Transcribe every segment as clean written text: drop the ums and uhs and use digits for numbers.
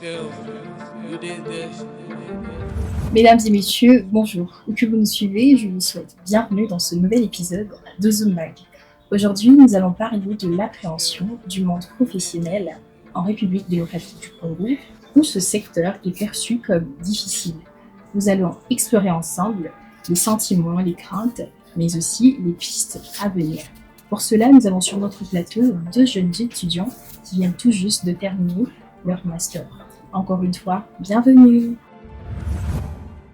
Still, you did this. Mesdames et messieurs, bonjour. Où que vous nous suivez, je vous souhaite bienvenue dans ce nouvel épisode de Zoom Mag. Aujourd'hui, nous allons parler de l'appréhension du monde professionnel en République démocratique du Congo, où ce secteur est perçu comme difficile. Nous allons explorer ensemble les sentiments, les craintes, mais aussi les pistes à venir. Pour cela, nous avons sur notre plateau deux jeunes étudiants qui viennent tout juste de terminer leur master. Encore une fois, bienvenue.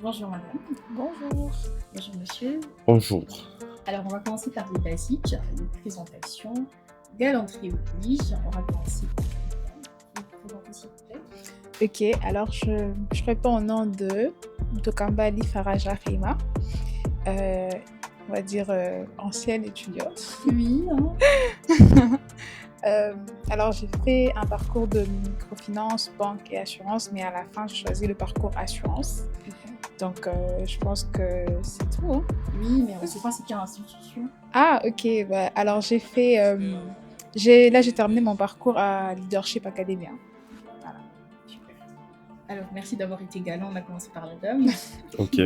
Bonjour madame. Bonjour. Bonjour monsieur. Bonjour. Alors on va commencer par les basiques, les présentations, galanterie oblige. On va commencer par vous présenter s'il vous plaît. Ok, alors je réponds au nom de Tokambali Faraja Rima, on va dire ancienne étudiante. Oui, hein. Alors j'ai fait un parcours de microfinance, banque et assurance, mais à la fin j'ai choisi le parcours assurance. Donc je pense que c'est tout. Hein. Oui, mais on ne sait pas c'est quelle institution. Ah ok, bah, alors j'ai fait... j'ai terminé mon parcours à Leadership Academia. Voilà, super. Alors merci d'avoir été galant, on a commencé par la dame. Ok,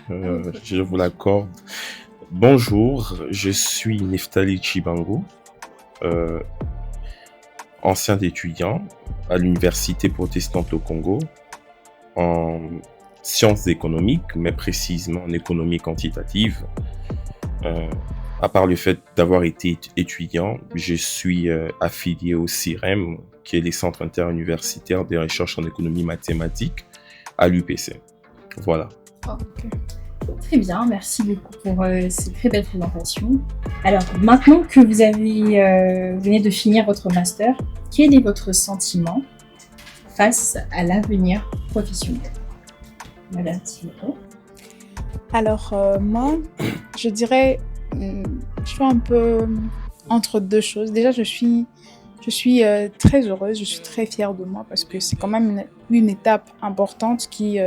je vous l'accorde. Bonjour, je suis Neftali Chibango, ancien étudiant à l'Université protestante au Congo en sciences économiques, mais précisément en économie quantitative. À part le fait d'avoir été étudiant, je suis affilié au CIREM, qui est les centres interuniversitaires de recherche en économie mathématique à l'UPC. Voilà. Oh, okay. Très bien, merci beaucoup pour ces très belles présentations. Alors, maintenant que vous venez de finir votre master, quel est votre sentiment face à l'avenir professionnel? Madame Thierry. Alors, moi, je dirais, je suis un peu entre deux choses. Déjà, je suis très heureuse, je suis très fière de moi parce que c'est quand même une étape importante qui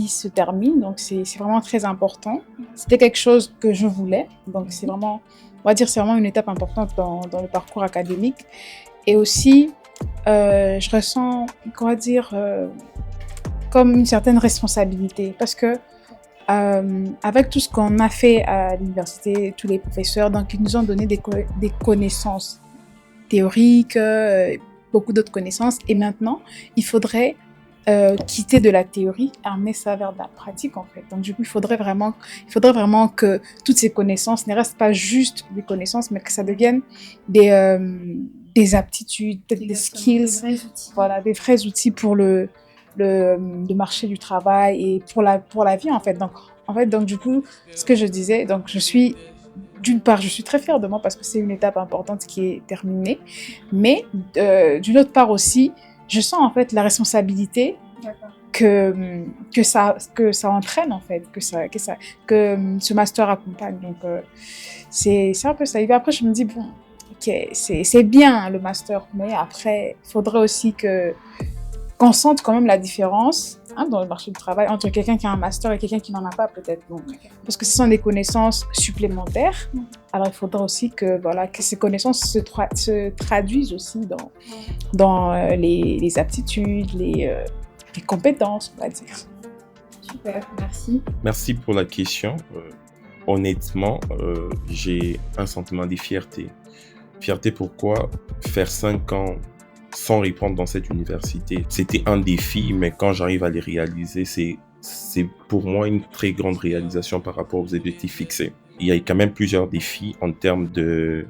se termine, donc c'est vraiment très important. C'était quelque chose que je voulais, donc c'est vraiment, on va dire, c'est vraiment une étape importante dans le parcours académique. Et aussi, je ressens, on va dire, comme une certaine responsabilité, parce que avec tout ce qu'on a fait à l'université, tous les professeurs, donc ils nous ont donné des connaissances théoriques, beaucoup d'autres connaissances, et maintenant, il faudrait quitter de la théorie, amener ça vers de la pratique en fait. Donc du coup, il faudrait vraiment que toutes ces connaissances ne restent pas juste des connaissances, mais que ça devienne des aptitudes, des skills, voilà, des vrais outils pour le marché du travail et pour la vie en fait. Donc du coup, ce que je disais, donc d'une part, je suis très fière de moi parce que c'est une étape importante qui est terminée, mais d'une autre part aussi, je sens en fait la responsabilité que ça entraîne en fait, que ce master accompagne. Donc c'est un peu ça. Et après je me dis bon, ok, c'est bien le master, mais après il faudrait aussi qu'on sente quand même la différence dans le marché du travail entre quelqu'un qui a un master et quelqu'un qui n'en a pas peut-être. Donc, parce que ce sont des connaissances supplémentaires. Alors il faudra aussi que ces connaissances se traduisent aussi dans les aptitudes, les compétences, on va dire. Super, merci. Merci pour la question. Honnêtement, j'ai un sentiment de fierté. Fierté pourquoi faire 5 ans sans répondre dans cette université, c'était un défi, mais quand j'arrive à les réaliser, c'est pour moi une très grande réalisation par rapport aux objectifs fixés. Il y a quand même plusieurs défis en termes de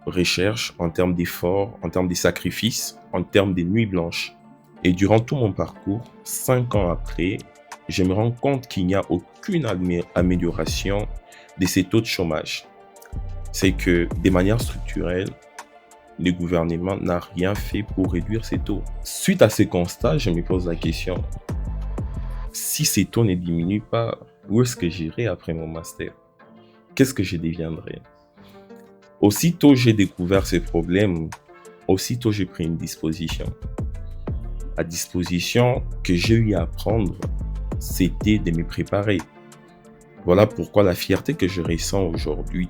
recherche, en termes d'efforts, en termes de sacrifices, en termes de nuits blanches. Et durant tout mon parcours, 5 ans après, je me rends compte qu'il n'y a aucune amélioration de ces taux de chômage. C'est que, de manière structurelle, le gouvernement n'a rien fait pour réduire ces taux. Suite à ces constats, je me pose la question, si ces taux ne diminuent pas, où est-ce que j'irai après mon master? Qu'est-ce que je deviendrai? Aussitôt j'ai découvert ces problèmes, aussitôt j'ai pris une disposition. La disposition que j'ai eu à prendre, c'était de me préparer. Voilà pourquoi la fierté que je ressens aujourd'hui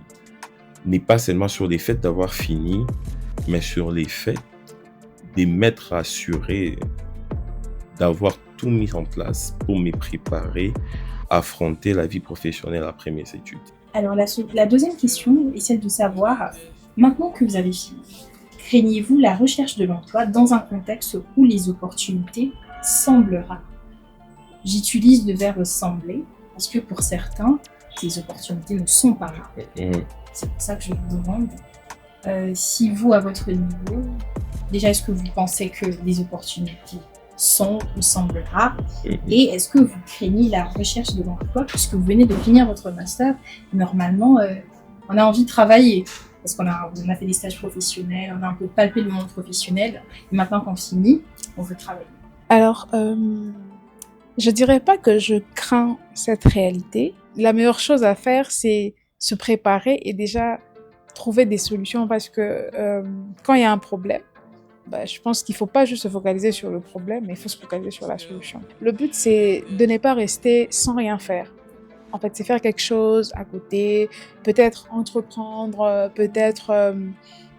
n'est pas seulement sur les faits d'avoir fini, mais sur les faits de m'être assuré d'avoir tout mis en place pour me préparer à affronter la vie professionnelle après mes études. Alors la deuxième question est celle de savoir, maintenant que vous avez fini, craignez-vous la recherche de l'emploi dans un contexte où les opportunités semblent rares? J'utilise le verbe sembler parce que pour certains, ces opportunités ne sont pas rares. C'est pour ça que je vous demande si vous, à votre niveau, déjà est-ce que vous pensez que les opportunités sont ou semblent rares et est-ce que vous craignez la recherche de l'emploi puisque vous venez de finir votre master? Normalement, on a envie de travailler parce qu'on a fait des stages professionnels, on a un peu palpé le monde professionnel et maintenant qu'on finit, on veut travailler. Alors, je dirais pas que je crains cette réalité. La meilleure chose à faire, c'est se préparer et déjà trouver des solutions parce que quand il y a un problème, je pense qu'il ne faut pas juste se focaliser sur le problème, mais il faut se focaliser sur la solution. Le but, c'est de ne pas rester sans rien faire. En fait, c'est faire quelque chose à côté, peut-être entreprendre, peut-être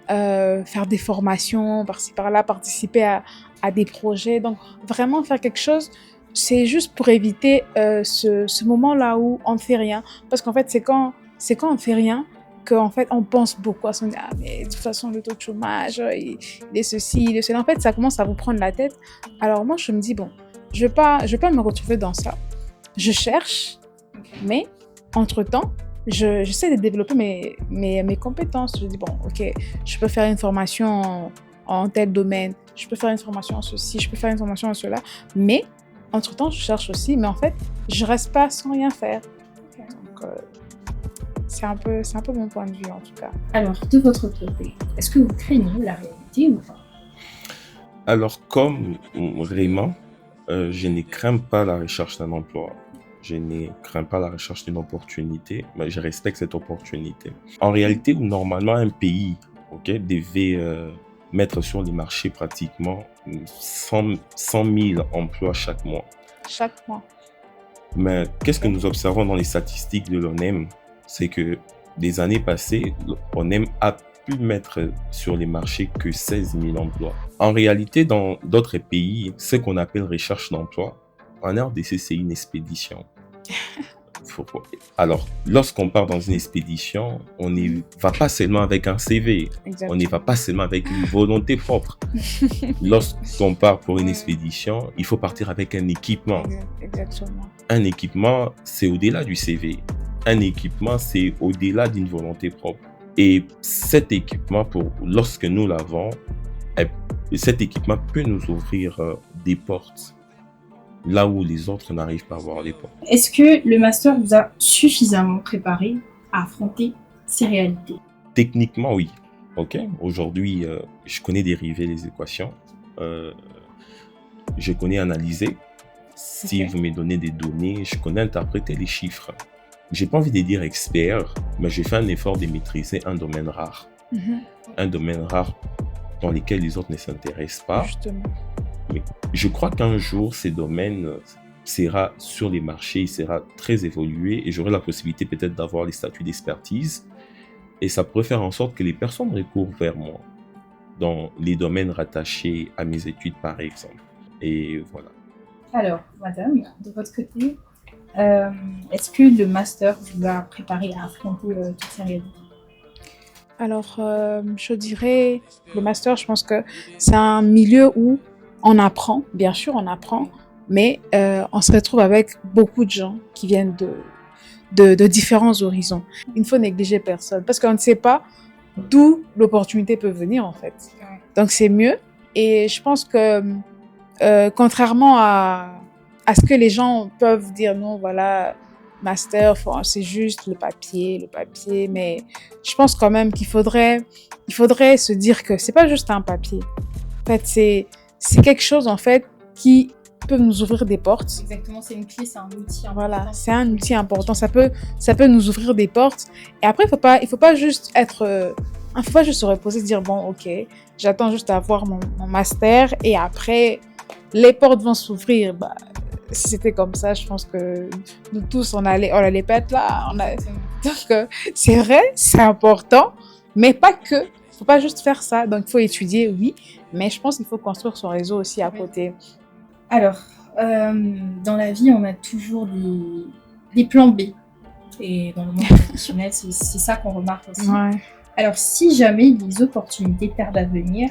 faire des formations par-ci par-là, participer à des projets. Donc, vraiment faire quelque chose, c'est juste pour éviter ce moment-là où on ne fait rien. Parce qu'en fait, c'est quand on ne fait rien qu'en fait, on pense beaucoup à son « Ah, mais de toute façon, le taux de chômage, il est ceci, il est cela. » En fait, ça commence à vous prendre la tête. Alors moi, je me dis, bon, je vais pas me retrouver dans ça. Je cherche, mais entre-temps, j'essaie de développer mes compétences. Je dis, bon, ok, je peux faire une formation en tel domaine, je peux faire une formation en ceci, je peux faire une formation en cela, mais entre-temps, je cherche aussi, mais en fait, je reste pas sans rien faire. Donc, c'est un peu mon point de vue, en tout cas. Alors, de votre côté, est-ce que vous craignez la réalité ou pas? Alors, comme vraiment, je ne crains pas la recherche d'un emploi. Je ne crains pas la recherche d'une opportunité, mais je respecte cette opportunité. En réalité, où normalement un pays devait mettre sur les marchés pratiquement 100 000 emplois chaque mois. Chaque mois. Mais qu'est-ce que nous observons dans les statistiques de l'ONEM? C'est que des années passées, l'ONEM a pu mettre sur les marchés que 16 000 emplois. En réalité, dans d'autres pays, ce qu'on appelle recherche d'emploi, en RDC, c'est une expédition. Alors, lorsqu'on part dans une expédition, on ne va pas seulement avec un CV, Exactement. On n'y va pas seulement avec une volonté propre. Lorsqu'on part pour une expédition, il faut partir avec un équipement. Exactement. Un équipement, c'est au-delà du CV. Un équipement, c'est au-delà d'une volonté propre. Et cet équipement, lorsque nous l'avons, cet équipement peut nous ouvrir des portes là où les autres n'arrivent pas à voir les portes. Est-ce que le master vous a suffisamment préparé à affronter ces réalités? Techniquement, oui. Aujourd'hui, je connais dériver les équations. Je connais analyser. Si vous me donnez des données, je connais interpréter les chiffres. J'ai pas envie de dire expert, mais j'ai fait un effort de maîtriser un domaine rare. Un domaine rare dans lequel les autres ne s'intéressent pas. Justement. Mais je crois qu'un jour, ces domaines sera sur les marchés, il sera très évolué et j'aurai la possibilité peut-être d'avoir les statuts d'expertise. Et ça pourrait faire en sorte que les personnes recourent vers moi dans les domaines rattachés à mes études, par exemple. Et voilà. Alors, madame, de votre côté, est-ce que le master vous a préparé à affronter toutes ces réalités? Alors, je dirais, le master, je pense que c'est un milieu où on apprend, bien sûr, on apprend, mais on se retrouve avec beaucoup de gens qui viennent de différents horizons. Il ne faut négliger personne parce qu'on ne sait pas d'où l'opportunité peut venir, en fait. Donc, c'est mieux. Et je pense que, contrairement à ce que les gens peuvent dire, non, voilà, master, c'est juste le papier, mais je pense quand même qu'il faudrait se dire que c'est pas juste un papier. En fait, c'est quelque chose, en fait, qui peut nous ouvrir des portes. Exactement, c'est une clé, c'est un outil important. Voilà, c'est un outil important. Ça peut nous ouvrir des portes. Et après, il faut pas juste faut pas juste se reposer et se dire, bon, ok, j'attends juste à avoir mon master et après, les portes vont s'ouvrir. Si c'était comme ça, je pense que nous tous, on allait pas être là. Donc, c'est vrai, c'est important, mais pas que. Faut pas juste faire ça. Donc, il faut étudier, oui, mais je pense qu'il faut construire son réseau aussi à côté. Alors, dans la vie, on a toujours des plans B. Et dans le monde professionnel, c'est ça qu'on remarque aussi. Ouais. Alors, si jamais les opportunités tardent à venir,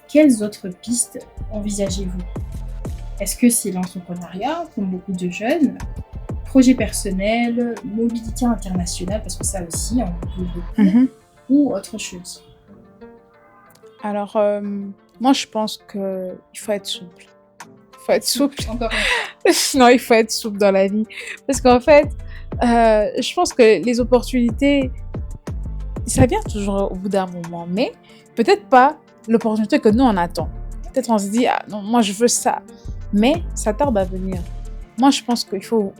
quelles autres pistes envisagez-vous? Est-ce que c'est l'entrepreneuriat, comme beaucoup de jeunes, projet personnel, mobilité internationale, parce que ça aussi, on peut beaucoup, Mhm. ou autre chose? Alors, moi, je pense qu'il faut être souple. Il faut être souple. Encore Non, il faut être souple dans la vie. Parce qu'en fait, je pense que les opportunités, ça vient toujours au bout d'un moment, mais peut-être pas l'opportunité que nous, on attend. Peut-être on se dit, ah non, moi, je veux ça. Mais ça tarde à venir. Moi, je pense qu'il faut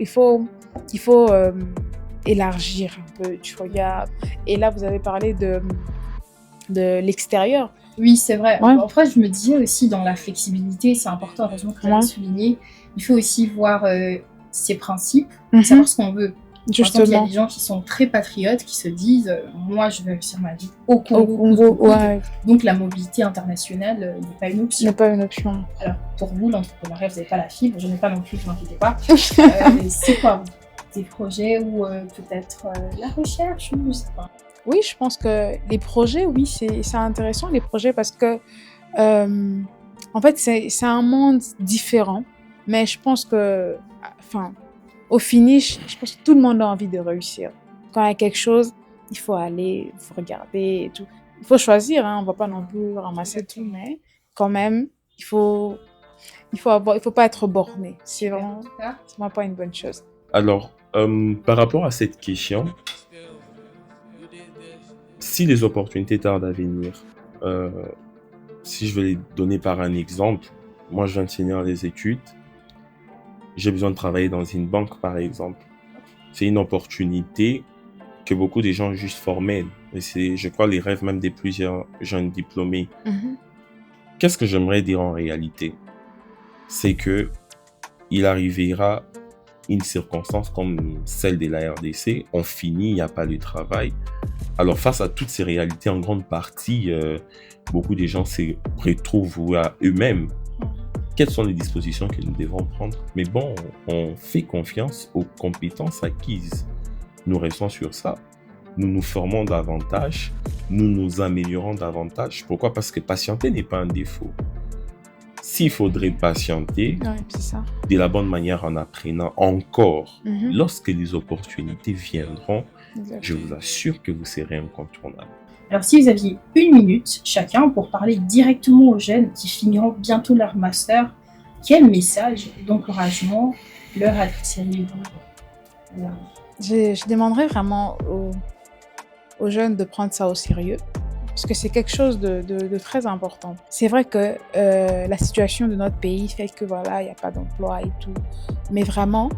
élargir un peu, tu regardes. Et là, vous avez parlé de l'extérieur. Oui, c'est vrai. Ouais. En fait, je me disais aussi dans la flexibilité, c'est important, heureusement que tu as Ouais. souligné, il faut aussi voir ses principes, Mhm. savoir ce qu'on veut. Par exemple, il y a Justement. des gens qui sont très patriotes, qui se disent moi, je vais réussir ma vie au Au Congo. Congo, ouais, Donc, la mobilité internationale n'est pas une ce option. n'est pas une option. Alors, pour vous, l'entrepreneuriat, vous n'avez pas la fibre, je n'ai pas non plus, ne vous inquiétez pas. C'est quoi, vous, des projets ou peut-être la recherche, ou je sais pas. Oui, je pense que les projets, oui, c'est intéressant, les projets, parce que, en fait, c'est un monde différent. Mais je pense que, enfin, au finish, je pense que tout le monde a envie de réussir. Quand il y a quelque chose, il faut aller, il faut regarder et tout. Il faut choisir, hein, on ne va pas non plus ramasser tout, mais quand même, il faut pas être borné. C'est En tout cas, vraiment pas une bonne chose. Alors, par rapport à cette question, si les opportunités tardent à venir, si je vais les donner par un exemple, moi je viens de finir les études, j'ai besoin de travailler dans une banque par exemple. C'est une opportunité que beaucoup de gens jugent formelle. Et c'est, je crois, les rêves même des plusieurs jeunes diplômés. Mhm. Qu'est-ce que j'aimerais dire en réalité? C'est que il arrivera une circonstance comme celle de la RDC, on finit, il n'y a pas de travail. Alors face à toutes ces réalités, en grande partie, beaucoup de gens se retrouvent à eux-mêmes. Quelles sont les dispositions que nous devons prendre? Mais bon, on fait confiance aux compétences acquises. Nous restons sur ça. Nous nous formons davantage, nous nous améliorons davantage. Pourquoi? Parce que patienter n'est pas un défaut. S'il faudrait patienter Ouais, c'est ça. de la bonne manière en apprenant encore, Mhm. lorsque les opportunités viendront, Exact. je vous assure que vous serez incontournable. alors si vous aviez 1 minute chacun pour parler directement aux jeunes qui finiront bientôt leur master, quel message d'encouragement leur adresseriez-vous? Je demanderais vraiment aux jeunes de prendre ça au sérieux, parce que c'est quelque chose de très important. C'est vrai que la situation de notre pays fait que voilà, il n'y a pas d'emploi et tout, mais vraiment,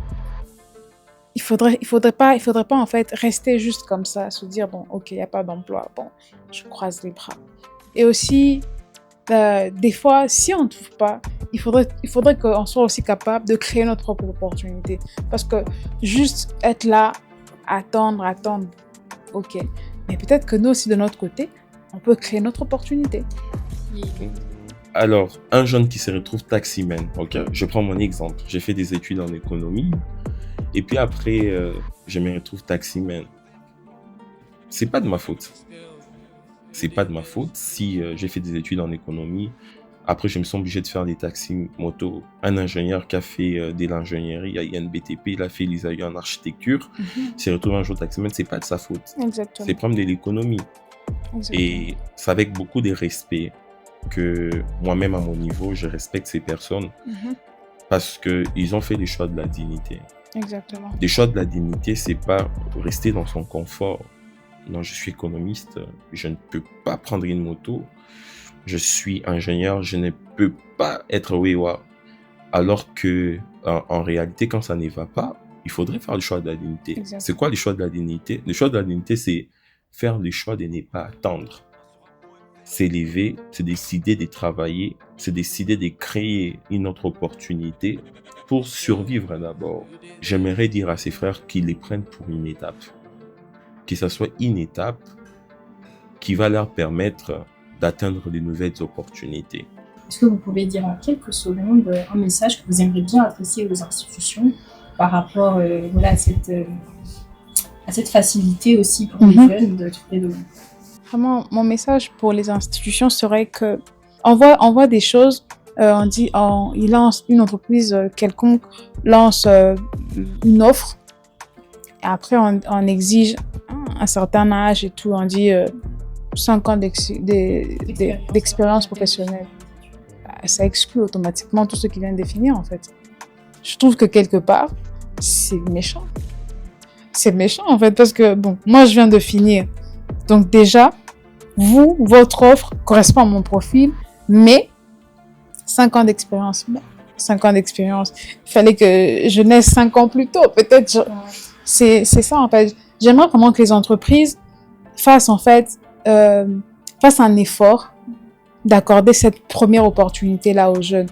il faudrait pas en fait rester juste comme ça, se dire bon, ok, il n'y a pas d'emploi, bon, je croise les bras. Et aussi, des fois, si on ne trouve pas, il faudrait qu'on soit aussi capable de créer notre propre opportunité. Parce que juste être là, attendre, ok. Mais peut-être que nous aussi, de notre côté, on peut créer notre opportunité. Alors, un jeune qui se retrouve taximan, ok, je prends mon exemple. J'ai fait des études en économie, et puis après, je me retrouve taximan. C'est pas de ma faute. C'est pas de ma faute si j'ai fait des études en économie. Après, je me sens obligé de faire des taxis moto. Un ingénieur qui a fait de l'ingénierie à INBTP, il a fait les AU en architecture, s'est retrouvé un jour taximan, c'est pas de sa faute. Exactement. C'est le problème de l'économie. Exactement. Et c'est avec beaucoup de respect que moi-même, à mon niveau, je respecte ces personnes Mhm. parce qu'ils ont fait des choix de la dignité. Exactement. Les choix de la dignité, c'est pas rester dans son confort. Non, je suis économiste, je ne peux pas prendre une moto. Je suis ingénieur, je ne peux pas être Wewa. Alors que, en réalité, quand ça ne va pas, il faudrait faire le choix de la dignité. Exactement. C'est quoi le choix de la dignité? Le choix de la dignité, c'est faire le choix de ne pas attendre. S'élever, c'est décider de travailler, c'est décider de créer une autre opportunité pour survivre d'abord. J'aimerais dire à ses frères qu'ils les prennent pour une étape. Que ça soit une étape qui va leur permettre d'atteindre de nouvelles opportunités. Est-ce que vous pouvez dire en quelques secondes un message que vous aimeriez bien adresser aux institutions par rapport voilà, à cette facilité aussi pour les jeunes de trouver de l'emploi? Vraiment, mon message pour les institutions serait que on voit des choses, il lance une entreprise quelconque, lance une offre, et après on exige un certain âge et tout, on dit 5 ans d'expérience professionnelle. Ça exclut automatiquement tout ce qui vient de définir en fait. Je trouve que quelque part, c'est méchant. C'est méchant en fait parce que bon, moi je viens de finir. Donc déjà, votre offre correspond à mon profil, mais 5 ans d'expérience. 5 ans d'expérience. Il fallait que je naisse 5 ans plus tôt. Peut-être, c'est ça en fait. J'aimerais vraiment que les entreprises fassent en fait, fassent un effort d'accorder cette première opportunité-là aux jeunes.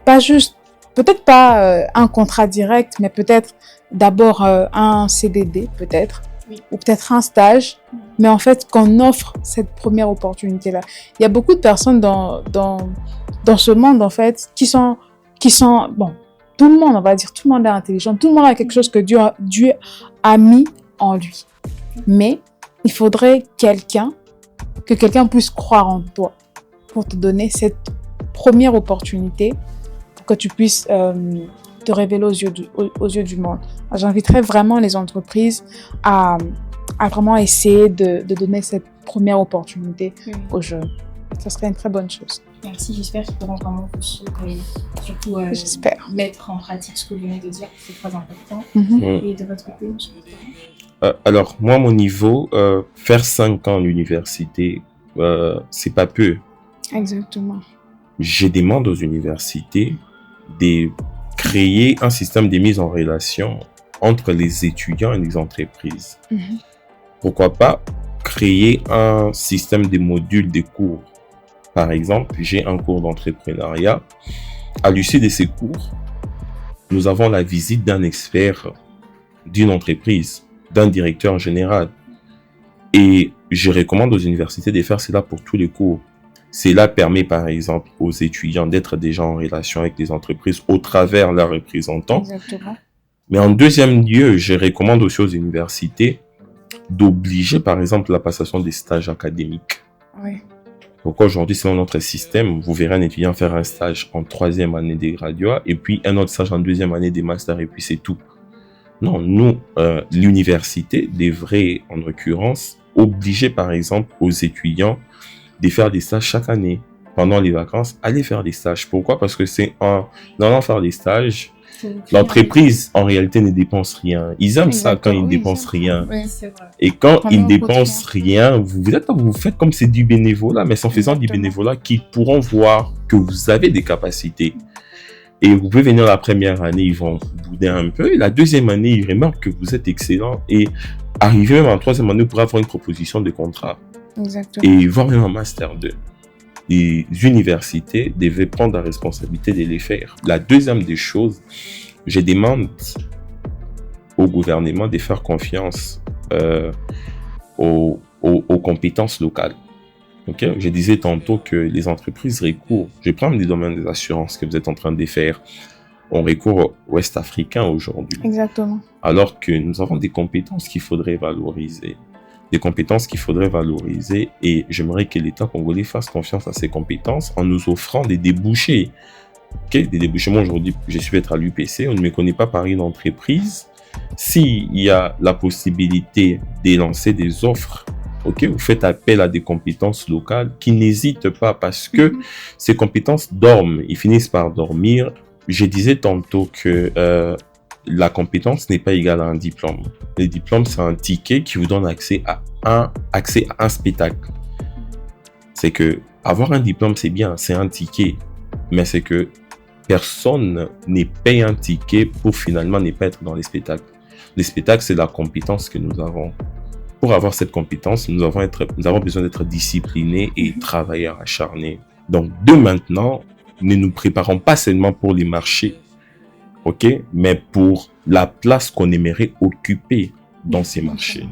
Pas juste, peut-être pas un contrat direct, mais peut-être d'abord un CDD, peut-être, ou peut-être un stage, mais en fait qu'on offre cette première opportunité-là. Il y a beaucoup de personnes dans ce monde en fait qui sont bon, tout le monde, on va dire, tout le monde est intelligent, tout le monde a quelque chose que Dieu a mis en lui. Mais il faudrait que quelqu'un puisse croire en toi pour te donner cette première opportunité pour que tu puisses te révéler aux yeux du monde. J'inviterais vraiment les entreprises à vraiment essayer de donner cette première opportunité aux jeunes. Ça serait une très bonne chose. Merci, j'espère qu'ils pourront vraiment vous suivre et surtout mettre en pratique ce que vous venez de dire, c'est très important. Et de votre côté, monsieur? Alors, moi, à mon niveau, faire 5 ans à l'université, c'est pas peu. Exactement. Je demande aux universités de créer un système de mise en relation entre les étudiants et les entreprises. Pourquoi pas créer un système de modules de cours. Par exemple, j'ai un cours d'entrepreneuriat. À l'issue de ces cours, nous avons la visite d'un expert d'une entreprise, d'un directeur général. Et je recommande aux universités de faire cela pour tous les cours. Cela permet par exemple aux étudiants d'être déjà en relation avec les entreprises au travers leurs représentants. Exactement. Mais en deuxième lieu, je recommande aussi aux universités d'obliger par exemple la passation des stages académiques. Oui. Pourquoi aujourd'hui, selon notre système, vous verrez un étudiant faire un stage en 3e année des graduats et puis un autre stage en 2e année des masters et puis c'est tout. Non, nous, l'université devrait en l'occurrence obliger par exemple aux étudiants de faire des stages chaque année. Pendant les vacances, allez faire des stages. Pourquoi? Parce que c'est en allant faire des stages, l'entreprise en réalité ne dépense rien. Ils aiment ça quand ils ne dépensent rien. Oui. Et quand ils ne dépensent rien, vous faites comme c'est du bénévolat, mais c'est en faisant du bénévolat qu'ils pourront voir que vous avez des capacités. Et vous pouvez venir la première année, ils vont bouder un peu. Et la deuxième année, ils remarquent que vous êtes excellent. Et arriver même en troisième année, vous pourrez avoir une proposition de contrat. Exactement. Et voire même en master 2. Les universités devaient prendre la responsabilité de les faire. La deuxième des choses, je demande au gouvernement de faire confiance aux compétences locales. Okay? Je disais tantôt que les entreprises recourent, je prends le domaine des assurances que vous êtes en train de faire, on recourt aux Ouest-Africains aujourd'hui. Exactement. Alors que nous avons des compétences qu'il faudrait valoriser. Et j'aimerais que l'État congolais fasse confiance à ces compétences en nous offrant des débouchés. Okay? Des débouchés. Moi, aujourd'hui, je suis être à l'UPC, on ne me connaît pas par une entreprise. S'il y a la possibilité de lancer des offres, okay, vous faites appel à des compétences locales qui n'hésitent pas parce que ces compétences dorment, ils finissent par dormir. Je disais tantôt que la compétence n'est pas égale à un diplôme. Le diplôme, c'est un ticket qui vous donne accès à un spectacle. C'est que avoir un diplôme, c'est bien, c'est un ticket. Mais c'est que personne ne paye un ticket pour finalement ne pas être dans les spectacles. Les spectacles, c'est la compétence que nous avons. Pour avoir cette compétence, nous avons besoin d'être disciplinés et travailleurs acharnés. Donc, de maintenant, ne nous préparons pas seulement pour les marchés, ok, mais pour la place qu'on aimerait occuper dans ces marchés.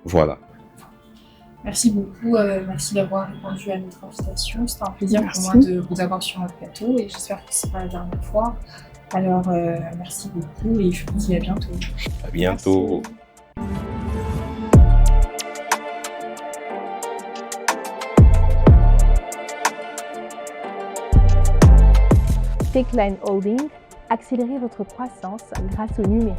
Voilà. Merci beaucoup, merci d'avoir répondu à notre invitation. C'était un plaisir Merci. pour moi de vous avoir sur notre plateau et j'espère que ce sera la dernière fois. Alors, merci beaucoup et je vous dis à bientôt. À bientôt. Techline Holding, accélérez votre croissance grâce au numérique.